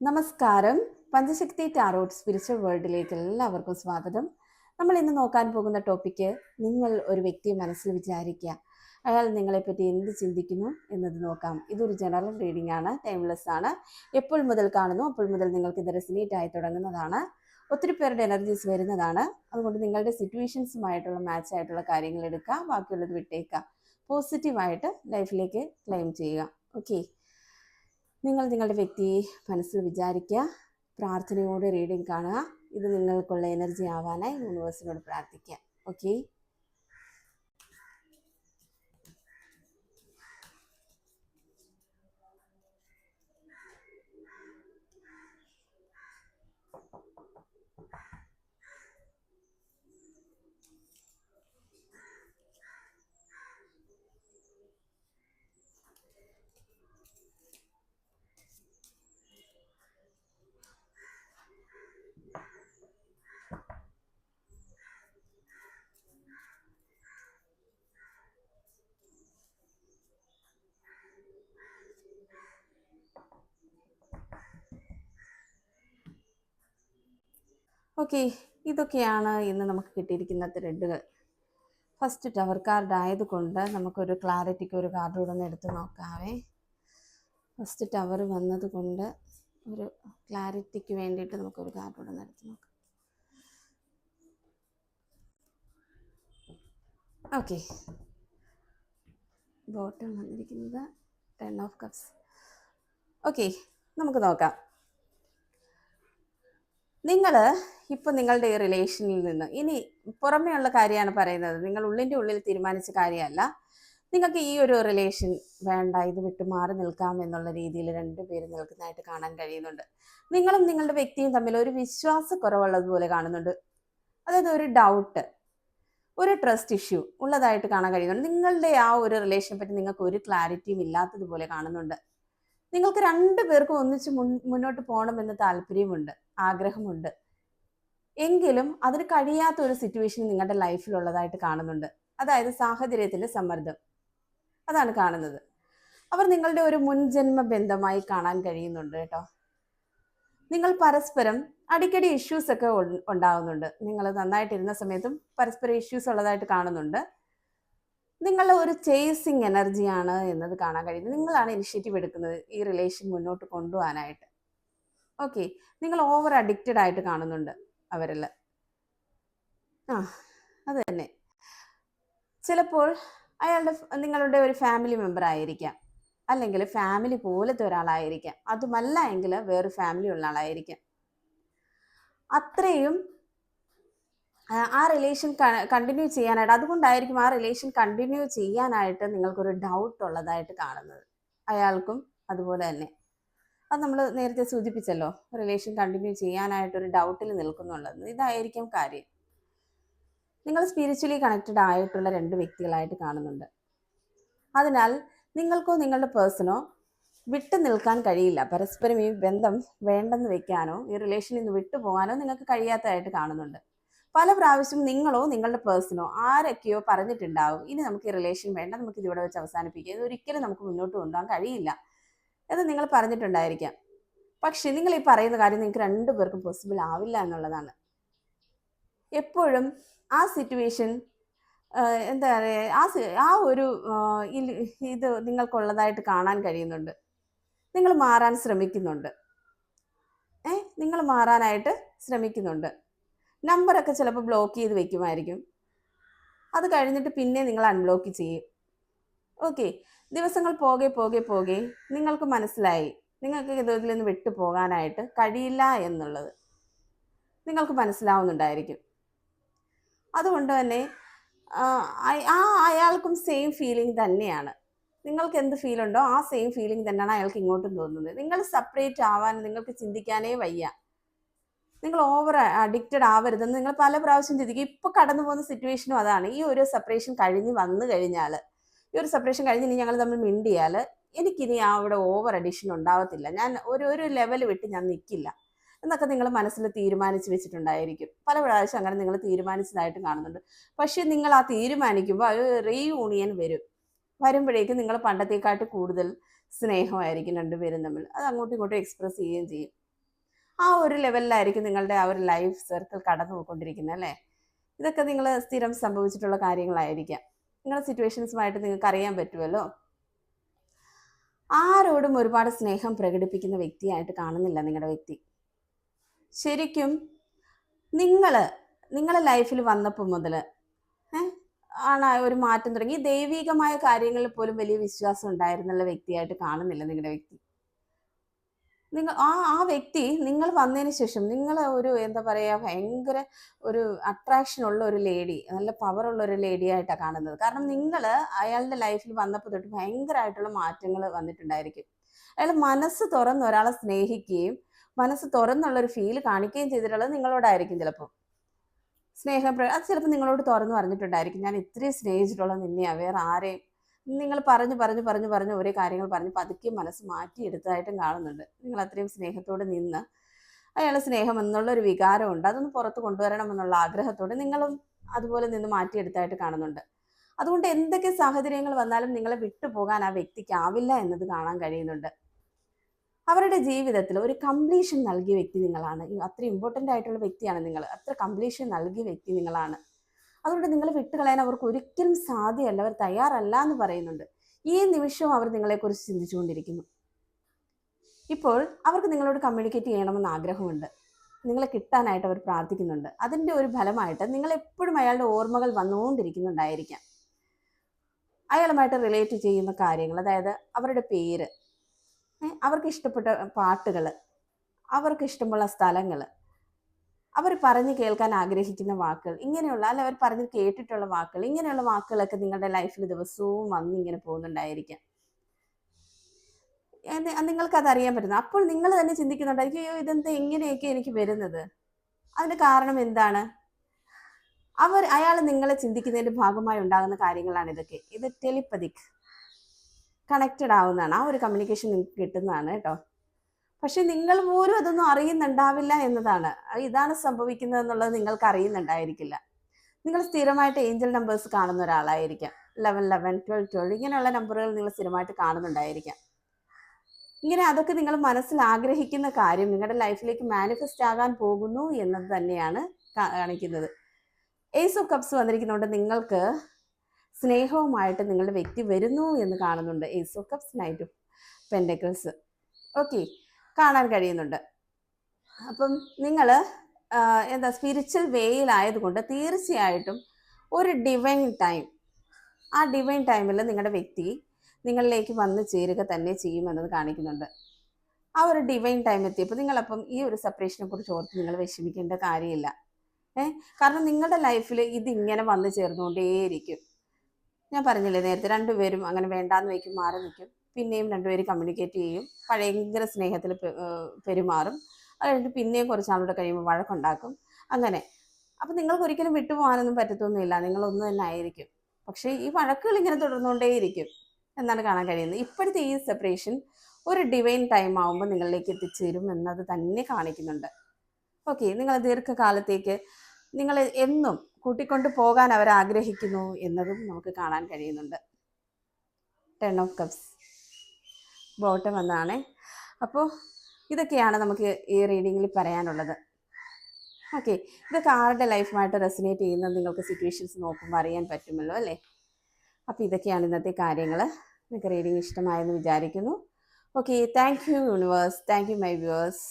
നമസ്കാരം. പഞ്ചശക്തി tarot spiritual വേൾഡിലേക്ക് എല്ലാവർക്കും സ്വാഗതം. നമ്മൾ ഇന്ന് നോക്കാൻ പോകുന്ന ടോപ്പിക്ക്, നിങ്ങൾ ഒരു വ്യക്തിയെ മനസ്സിൽ വിചാരിക്കുക, അയാൾ നിങ്ങളെപ്പറ്റി എന്ത് ചിന്തിക്കുന്നു എന്നത് നോക്കാം. ഇതൊരു ജനറൽ റീഡിംഗ് ആണ്, ടൈംലെസ് ആണ്. എപ്പോൾ മുതൽ കാണുന്നു അപ്പോൾ മുതൽ നിങ്ങൾക്ക് ഇത് റെസിനേറ്റ് ആയി തുടങ്ങുന്നതാണ്. ഒത്തിരി പേരുടെ എനർജീസ് വരുന്നതാണ്. അതുകൊണ്ട് നിങ്ങളുടെ സിറ്റുവേഷൻസുമായിട്ടുള്ള മാച്ച് ആയിട്ടുള്ള കാര്യങ്ങൾ എടുക്കുക, ബാക്കിയുള്ളത് വിട്ടേക്കുക. പോസിറ്റീവായിട്ട് ലൈഫിലേക്ക് ക്ലെയിം ചെയ്യുക. ഓക്കെ, നിങ്ങൾ നിങ്ങളുടെ വ്യക്തിയെ മനസ്സിൽ വിചാരിക്കുക, പ്രാർത്ഥനയോടെ റീഡിംഗ് കാണുക. ഇത് നിങ്ങൾക്കുള്ള എനർജി ആവാനായി യൂണിവേഴ്സിനോട് പ്രാർത്ഥിക്കുക. ഓക്കെ, ഓക്കെ, ഇതൊക്കെയാണ് ഇന്ന് നമുക്ക് കിട്ടിയിരിക്കുന്ന ത്രെഡുകൾ. ഫസ്റ്റ് ടവർ കാർഡ് ആയതുകൊണ്ട് നമുക്കൊരു ക്ലാരിറ്റിക്ക് ഒരു കാർഡ് കൂടെ ഒന്ന് എടുത്ത് നോക്കാവേ. ഫസ്റ്റ് ടവർ വന്നതുകൊണ്ട് ഒരു ക്ലാരിറ്റിക്ക് വേണ്ടിയിട്ട് നമുക്കൊരു കാർഡ് കൂടെ ഒന്ന് എടുത്ത് നോക്കാം. ഓക്കെ, ബോട്ടം വന്നിരിക്കുന്നത് 10 ഓഫ് കപ്സ്. ഓക്കെ, നമുക്ക് നോക്കാം. നിങ്ങൾ ഇപ്പം നിങ്ങളുടെ ഈ റിലേഷനിൽ നിന്ന്, ഇനി പുറമേയുള്ള കാര്യമാണ് പറയുന്നത്, നിങ്ങൾ ഉള്ളിൻ്റെ ഉള്ളിൽ തീരുമാനിച്ച കാര്യമല്ല. നിങ്ങൾക്ക് ഈ ഒരു റിലേഷൻ വേണ്ട, ഇത് വിട്ട് മാറി നിൽക്കാം എന്നുള്ള രീതിയിൽ രണ്ടുപേരും നിൽക്കുന്നതായിട്ട് കാണാൻ കഴിയുന്നുണ്ട്. നിങ്ങളും നിങ്ങളുടെ വ്യക്തിയും തമ്മിൽ ഒരു വിശ്വാസക്കുറവുള്ളതുപോലെ കാണുന്നുണ്ട്. അതായത് ഒരു ഡൗട്ട്, ഒരു ട്രസ്റ്റ് ഇഷ്യൂ ഉള്ളതായിട്ട് കാണാൻ കഴിയുന്നുണ്ട്. നിങ്ങളുടെ ആ ഒരു റിലേഷനെ പറ്റി നിങ്ങൾക്ക് ഒരു ക്ലാരിറ്റിയും ഇല്ലാത്തതുപോലെ കാണുന്നുണ്ട്. നിങ്ങൾക്ക് രണ്ടുപേർക്കും ഒന്നിച്ച് മുന്നോട്ട് പോകണമെന്ന് താല്പര്യമുണ്ട്, ആഗ്രഹമുണ്ട്. എങ്കിലും അതിന് കഴിയാത്ത ഒരു സിറ്റുവേഷൻ നിങ്ങളുടെ ലൈഫിലുള്ളതായിട്ട് കാണുന്നുണ്ട്. അതായത് സാഹചര്യത്തിൻ്റെ സമ്മർദ്ദം, അതാണ് കാണുന്നത്. അവർ നിങ്ങളുടെ ഒരു മുൻജന്മ ബന്ധമായി കാണാൻ കഴിയുന്നുണ്ട് കേട്ടോ. നിങ്ങൾ പരസ്പരം അടിക്കടി ഇഷ്യൂസ് ഒക്കെ ഉണ്ടാകുന്നുണ്ട്. നിങ്ങൾ നന്നായിട്ടിരുന്ന സമയത്തും പരസ്പരം ഇഷ്യൂസ് ഉള്ളതായിട്ട് കാണുന്നുണ്ട്. നിങ്ങളുടെ ഒരു ചേസിങ് എനർജിയാണ് എന്നത് കാണാൻ കഴിയുന്നത്. നിങ്ങളാണ് ഇനിഷ്യേറ്റീവ് എടുക്കുന്നത് ഈ റിലേഷൻ മുന്നോട്ട് കൊണ്ടുപോകാനായിട്ട്. ഓക്കെ, നിങ്ങൾ ഓവർ അഡിക്റ്റഡ് ആയിട്ട് കാണുന്നുണ്ട് അവരിൽ. അത് തന്നെ. ചിലപ്പോൾ നിങ്ങളുടെ ഒരു ഫാമിലി മെമ്പർ ആയിരിക്കാം, അല്ലെങ്കിൽ ഫാമിലി പോലത്തെ ഒരാളായിരിക്കാം, അതുമല്ല എങ്കിൽ വേറെ ഫാമിലി ഉള്ള ആളായിരിക്കാം. അത്രയും ആ റിലേഷൻ കണ്ടിന്യൂ ചെയ്യാനായിട്ട്, അതുകൊണ്ടായിരിക്കും ആ റിലേഷൻ കണ്ടിന്യൂ ചെയ്യാനായിട്ട് നിങ്ങൾക്കൊരു ഡൗട്ട് ഉള്ളതായിട്ട് കാണുന്നത്. അയാൾക്കും അതുപോലെ തന്നെ. അത് നമ്മൾ നേരത്തെ സൂചിപ്പിച്ചല്ലോ, റിലേഷൻ കണ്ടിന്യൂ ചെയ്യാനായിട്ടൊരു ഡൗട്ടിൽ നിൽക്കുന്നുള്ളത്. ഇതായിരിക്കും കാര്യം. നിങ്ങൾ സ്പിരിച്വലി കണക്റ്റഡ് ആയിട്ടുള്ള രണ്ട് വ്യക്തികളായിട്ട് കാണുന്നുണ്ട്. അതിനാൽ നിങ്ങൾക്കോ നിങ്ങളുടെ പേഴ്സണോ വിട്ടു നിൽക്കാൻ കഴിയില്ല. പരസ്പരം ഈ ബന്ധം വേണ്ടെന്ന് വെക്കാനോ ഈ റിലേഷനിൽ നിന്ന് വിട്ടുപോകാനോ നിങ്ങൾക്ക് കഴിയാത്തതായിട്ട് കാണുന്നുണ്ട്. പല പ്രാവശ്യം നിങ്ങളോ നിങ്ങളുടെ പേഴ്സണോ ആരൊക്കെയോ പറഞ്ഞിട്ടുണ്ടാവും, ഇനി നമുക്ക് ഈ റിലേഷൻ വേണ്ട, നമുക്ക് ഇതിവിടെ വെച്ച് അവസാനിപ്പിക്കുക, ഇതൊരിക്കലും നമുക്ക് മുന്നോട്ട് കൊണ്ടുപോകാൻ കഴിയില്ല എന്ന് നിങ്ങൾ പറഞ്ഞിട്ടുണ്ടായിരിക്കാം. പക്ഷെ നിങ്ങൾ ഈ പറയുന്ന കാര്യം നിങ്ങൾക്ക് രണ്ടുപേർക്കും പോസിബിൾ ആവില്ല എന്നുള്ളതാണ്. എപ്പോഴും ആ സിറ്റുവേഷൻ എന്താ പറയുക, ആ ഒരു ഇത് നിങ്ങൾക്കുള്ളതായിട്ട് കാണാൻ കഴിയുന്നുണ്ട്. നിങ്ങൾ മാറാൻ ശ്രമിക്കുന്നുണ്ട്. നിങ്ങൾ മാറാനായിട്ട് ശ്രമിക്കുന്നുണ്ട്. നമ്പറൊക്കെ ചിലപ്പോൾ ബ്ലോക്ക് ചെയ്ത് വെക്കുമായിരിക്കും. അത് കഴിഞ്ഞിട്ട് പിന്നെ നിങ്ങൾ അൺബ്ലോക്ക് ചെയ്യും. ഓക്കെ, ദിവസങ്ങൾ പോകെ പോകെ പോകെ നിങ്ങൾക്ക് മനസ്സിലായി നിങ്ങൾക്ക് ഇതിൽ നിന്ന് വിട്ടു പോകാനായിട്ട് കഴിയില്ല എന്നുള്ളത് നിങ്ങൾക്ക് മനസ്സിലാവുന്നുണ്ടായിരിക്കും. അതുകൊണ്ട് തന്നെ അയാൾക്കും സെയിം ഫീലിംഗ് തന്നെയാണ്. നിങ്ങൾക്ക് എന്ത് ഫീലുണ്ടോ ആ സെയിം ഫീലിംഗ് തന്നെയാണ് അയാൾക്ക് ഇങ്ങോട്ടും തോന്നുന്നത്. നിങ്ങൾ സെപ്പറേറ്റ് ആവാൻ നിങ്ങൾക്ക് ചിന്തിക്കാനേ വയ്യ. നിങ്ങൾ ഓവർ അഡിക്റ്റഡ് ആവരുതെന്ന് നിങ്ങൾ പല പ്രാവശ്യം ചിന്തിക്കും. ഇപ്പോൾ കടന്നു പോകുന്ന സിറ്റുവേഷനും അതാണ്. ഈ ഒരു സെപ്പറേഷൻ കഴിഞ്ഞ് വന്നു കഴിഞ്ഞാൽ, ഈ ഒരു സെപ്പറേഷൻ കഴിഞ്ഞ് ഇനി ഞങ്ങൾ തമ്മിൽ മിണ്ടിയാൽ എനിക്കിനി അവിടെ ഓവർ അഡിക്ഷൻ ഉണ്ടാവത്തില്ല, ഞാൻ ഒരു ലെവൽ വിട്ട് ഞാൻ നിൽക്കില്ല എന്നൊക്കെ നിങ്ങൾ മനസ്സിൽ തീരുമാനിച്ച് വെച്ചിട്ടുണ്ടായിരിക്കും. പല പ്രാവശ്യം അങ്ങനെ നിങ്ങൾ തീരുമാനിച്ചതായിട്ട് കാണുന്നുണ്ട്. പക്ഷെ നിങ്ങൾ ആ തീരുമാനിക്കുമ്പോൾ ഒരു റീയൂണിയൻ വരുമ്പോഴേക്കും നിങ്ങൾ പണ്ടത്തേക്കാട്ട് കൂടുതൽ സ്നേഹമായിരിക്കും രണ്ടുപേരും തമ്മിൽ. അത് അങ്ങോട്ടും ഇങ്ങോട്ടും എക്സ്പ്രസ് ചെയ്യുകയും ചെയ്യും. ആ ഒരു ലെവലിലായിരിക്കും നിങ്ങളുടെ ആ ഒരു ലൈഫ് സർക്കിൾ കടന്നു പോയിക്കൊണ്ടിരിക്കുന്നത് അല്ലേ. ഇതൊക്കെ നിങ്ങൾ സ്ഥിരം സംഭവിച്ചിട്ടുള്ള കാര്യങ്ങളായിരിക്കാം. നിങ്ങളുടെ സിറ്റുവേഷൻസുമായിട്ട് നിങ്ങൾക്ക് അറിയാൻ പറ്റുമല്ലോ. ആരോടും ഒരുപാട് സ്നേഹം പ്രകടിപ്പിക്കുന്ന വ്യക്തിയായിട്ട് കാണുന്നില്ല നിങ്ങളുടെ വ്യക്തി. ശരിക്കും നിങ്ങളെ ലൈഫിൽ വന്നപ്പോൾ മുതൽ ആണ് ഒരു മാറ്റം തുടങ്ങി. ദൈവികമായ കാര്യങ്ങളിൽ പോലും വലിയ വിശ്വാസം ഉണ്ടായിരുന്നുള്ള വ്യക്തിയായിട്ട് കാണുന്നില്ല നിങ്ങളുടെ വ്യക്തി. ആ വ്യക്തി നിങ്ങൾ വന്നതിന് ശേഷം നിങ്ങൾ ഒരു എന്താ പറയുക, ഭയങ്കര ഒരു അട്രാക്ഷൻ ഉള്ള ഒരു ലേഡി, നല്ല പവറുള്ള ഒരു ലേഡി ആയിട്ടാണ് കാണുന്നത്. കാരണം നിങ്ങൾ അയാളുടെ ലൈഫിൽ വന്നപ്പോൾ തൊട്ട് ഭയങ്കരമായിട്ടുള്ള മാറ്റങ്ങൾ വന്നിട്ടുണ്ടായിരിക്കും. അയാൾ മനസ്സ് തുറന്ന് ഒരാളെ സ്നേഹിക്കുകയും മനസ്സ് തുറന്നുള്ളൊരു ഫീൽ കാണിക്കുകയും ചെയ്തിട്ടുള്ളത് നിങ്ങളോടായിരിക്കും. ചിലപ്പോൾ അത് ചിലപ്പോൾ നിങ്ങളോട് തുറന്നു പറഞ്ഞിട്ടുണ്ടായിരിക്കും, ഞാൻ ഇത്രയും സ്നേഹിച്ചിട്ടുള്ള നിന്നെയാ, വേറെ ആരെയും. നിങ്ങൾ പറഞ്ഞ് ഓരോ കാര്യങ്ങൾ പറഞ്ഞ് പതുക്കെ മനസ്സ് മാറ്റിയെടുത്തതായിട്ടും കാണുന്നുണ്ട്. നിങ്ങൾ അത്രയും സ്നേഹത്തോടെ നിന്ന് അയാൾ സ്നേഹം എന്നുള്ളൊരു വികാരമുണ്ട്, അതൊന്ന് പുറത്ത് കൊണ്ടുവരണമെന്നുള്ള ആഗ്രഹത്തോടെ നിങ്ങളും അതുപോലെ നിന്ന് മാറ്റിയെടുത്തായിട്ട് കാണുന്നുണ്ട്. അതുകൊണ്ട് എന്തൊക്കെ സാഹചര്യങ്ങൾ വന്നാലും നിങ്ങളെ വിട്ടുപോകാൻ ആ വ്യക്തിക്കാവില്ല എന്നത് കാണാൻ കഴിയുന്നുണ്ട്. അവരുടെ ജീവിതത്തിൽ ഒരു കംപ്ലീഷൻ നൽകിയ വ്യക്തി നിങ്ങളാണ്. അത്ര ഇമ്പോർട്ടൻ്റ് ആയിട്ടുള്ള വ്യക്തിയാണ് നിങ്ങൾ. അത്ര കംപ്ലീഷൻ നൽകിയ വ്യക്തി നിങ്ങളാണ്. അതുകൊണ്ട് നിങ്ങൾ വിട്ടുകളയാൻ അവർക്ക് ഒരിക്കലും സാധ്യമല്ല, അവർ തയ്യാറല്ല എന്ന് പറയുന്നുണ്ട്. ഈ നിമിഷവും അവർ നിങ്ങളെക്കുറിച്ച് ചിന്തിച്ചുകൊണ്ടിരിക്കുന്നു. ഇപ്പോൾ അവർക്ക് നിങ്ങളോട് കമ്മ്യൂണിക്കേറ്റ് ചെയ്യണമെന്ന് ആഗ്രഹമുണ്ട്. നിങ്ങളെ കിട്ടാനായിട്ട് അവർ പ്രാർത്ഥിക്കുന്നുണ്ട്. അതിൻ്റെ ഒരു ഫലമായിട്ട് നിങ്ങൾ എപ്പോഴും അയാളുടെ ഓർമ്മകൾ വന്നുകൊണ്ടിരിക്കുന്നുണ്ടായിരിക്കാം. അയാളുമായിട്ട് റിലേറ്റ് ചെയ്യുന്ന കാര്യങ്ങൾ, അതായത് അവരുടെ പേര്, അവർക്ക് ഇഷ്ടപ്പെട്ട പാട്ടുകൾ, അവർക്ക് ഇഷ്ടമുള്ള സ്ഥലങ്ങൾ, അവർ പറഞ്ഞു കേൾക്കാൻ ആഗ്രഹിക്കുന്ന വാക്കുകൾ, ഇങ്ങനെയുള്ള അല്ല അവർ പറഞ്ഞു കേട്ടിട്ടുള്ള വാക്കുകൾ, ഇങ്ങനെയുള്ള വാക്കുകളൊക്കെ നിങ്ങളുടെ ലൈഫിൽ ദിവസവും വന്നിങ്ങനെ പോകുന്നുണ്ടായിരിക്കാം. നിങ്ങൾക്കത് അറിയാൻ പറ്റുന്നു. അപ്പോൾ നിങ്ങൾ തന്നെ ചിന്തിക്കുന്നുണ്ടായിരിക്കും, അയ്യോ ഇതെന്താ ഇങ്ങനെയൊക്കെ എനിക്ക് വരുന്നത്, അതിന് കാരണം എന്താണ്? അയാൾ നിങ്ങളെ ചിന്തിക്കുന്നതിൻ്റെ ഭാഗമായി ഉണ്ടാകുന്ന കാര്യങ്ങളാണ് ഇതൊക്കെ. ഇത് ടെലിപ്പതിക് കണക്റ്റഡ് ആവുന്നതാണ്, ആ ഒരു കമ്മ്യൂണിക്കേഷൻ നിങ്ങൾക്ക് കിട്ടുന്നതാണ് കേട്ടോ. പക്ഷെ നിങ്ങൾ പോലും അതൊന്നും അറിയുന്നുണ്ടാവില്ല എന്നതാണ്. ഇതാണ് സംഭവിക്കുന്നത് എന്നുള്ളത് നിങ്ങൾക്ക് അറിയുന്നുണ്ടായിരിക്കില്ല. നിങ്ങൾ സ്ഥിരമായിട്ട് ഏഞ്ചൽ നമ്പേഴ്സ് കാണുന്ന ഒരാളായിരിക്കാം. 11 11 12 12 ഇങ്ങനെയുള്ള നമ്പറുകൾ നിങ്ങൾ സ്ഥിരമായിട്ട് കാണുന്നുണ്ടായിരിക്കാം. ഇങ്ങനെ അതൊക്കെ നിങ്ങൾ മനസ്സിൽ ആഗ്രഹിക്കുന്ന കാര്യം നിങ്ങളുടെ ലൈഫിലേക്ക് മാനിഫെസ്റ്റ് ആകാൻ പോകുന്നു എന്നത് തന്നെയാണ് കാണിക്കുന്നത്. ഏസ് ഓഫ് കപ്സ് വന്നിരിക്കുന്നതുകൊണ്ട് നിങ്ങൾക്ക് സ്നേഹവുമായിട്ട് നിങ്ങളുടെ വ്യക്തി വരുന്നു എന്ന് കാണുന്നുണ്ട്. Ace of cups, knight of pentacles okay കാണാൻ കഴിയുന്നുണ്ട്. അപ്പം നിങ്ങൾ സ്പിരിച്വൽ വേയിലായതുകൊണ്ട് തീർച്ചയായിട്ടും ഒരു ഡിവൈൻ ടൈം, ആ ഡിവൈൻ ടൈമിൽ നിങ്ങളുടെ വ്യക്തി നിങ്ങളിലേക്ക് വന്ന് ചേരുക തന്നെ ചെയ്യുമെന്നത് കാണിക്കുന്നുണ്ട്. ആ ഒരു ഡിവൈൻ ടൈം എത്തിയപ്പോൾ നിങ്ങളപ്പം ഈ ഒരു സെപ്പറേഷനെ കുറിച്ച് ഓർത്ത് നിങ്ങൾ വിഷമിക്കേണ്ട കാര്യമില്ല. കാരണം നിങ്ങളുടെ ലൈഫിൽ ഇതിങ്ങനെ വന്ന് ചേർന്നുകൊണ്ടേയിരിക്കും. ഞാൻ പറഞ്ഞില്ലേ നേരത്തെ, രണ്ടുപേരും അങ്ങനെ വേണ്ടാന്ന് വയ്ക്കും, മാറി നിൽക്കും, പിന്നെയും രണ്ടുപേരും കമ്മ്യൂണിക്കേറ്റ് ചെയ്യും, ഭയങ്കര സ്നേഹത്തിൽ പെരുമാറും, അത് കഴിഞ്ഞിട്ട് പിന്നെയും കുറച്ച് നാളുകൂടെ കഴിയുമ്പോൾ വഴക്കുണ്ടാക്കും, അങ്ങനെ. അപ്പം നിങ്ങൾക്ക് ഒരിക്കലും വിട്ടുപോകാനൊന്നും പറ്റത്തൊന്നുമില്ല, നിങ്ങളൊന്നും തന്നെ ആയിരിക്കും. പക്ഷേ ഈ വഴക്കുകൾ ഇങ്ങനെ തുടർന്നുകൊണ്ടേയിരിക്കും എന്നാണ് കാണാൻ കഴിയുന്നത്. ഇപ്പോഴത്തെ ഈ സെപ്പറേഷൻ ഒരു ഡിവൈൻ ടൈം ആകുമ്പോൾ നിങ്ങളിലേക്ക് എത്തിച്ചേരും എന്നത് തന്നെ കാണിക്കുന്നുണ്ട്. ഓക്കെ, നിങ്ങൾ ദീർഘകാലത്തേക്ക് നിങ്ങൾ എന്നും കൂട്ടിക്കൊണ്ട് പോകാൻ അവർ ആഗ്രഹിക്കുന്നു എന്നതും നമുക്ക് കാണാൻ കഴിയുന്നുണ്ട്. 10 ഓഫ് കപ്സ് ബോട്ടം എന്നാണ്. അപ്പോൾ ഇതൊക്കെയാണ് നമുക്ക് ഈ റീഡിങ്ങിൽ പറയാനുള്ളത്. ഓക്കെ, ഇതൊക്കെ ആരുടെ ലൈഫുമായിട്ട് റെസിനേറ്റ് ചെയ്യുന്നത് നിങ്ങൾക്ക് സിറ്റുവേഷൻസ് നോക്കുമ്പോൾ അറിയാൻ പറ്റുമല്ലോ അല്ലേ. അപ്പോൾ ഇതൊക്കെയാണ് ഇന്നത്തെ കാര്യങ്ങൾ. നിങ്ങൾക്ക് റീഡിങ് ഇഷ്ടമായെന്ന് വിചാരിക്കുന്നു. Okay, thank you universe, thank you my viewers.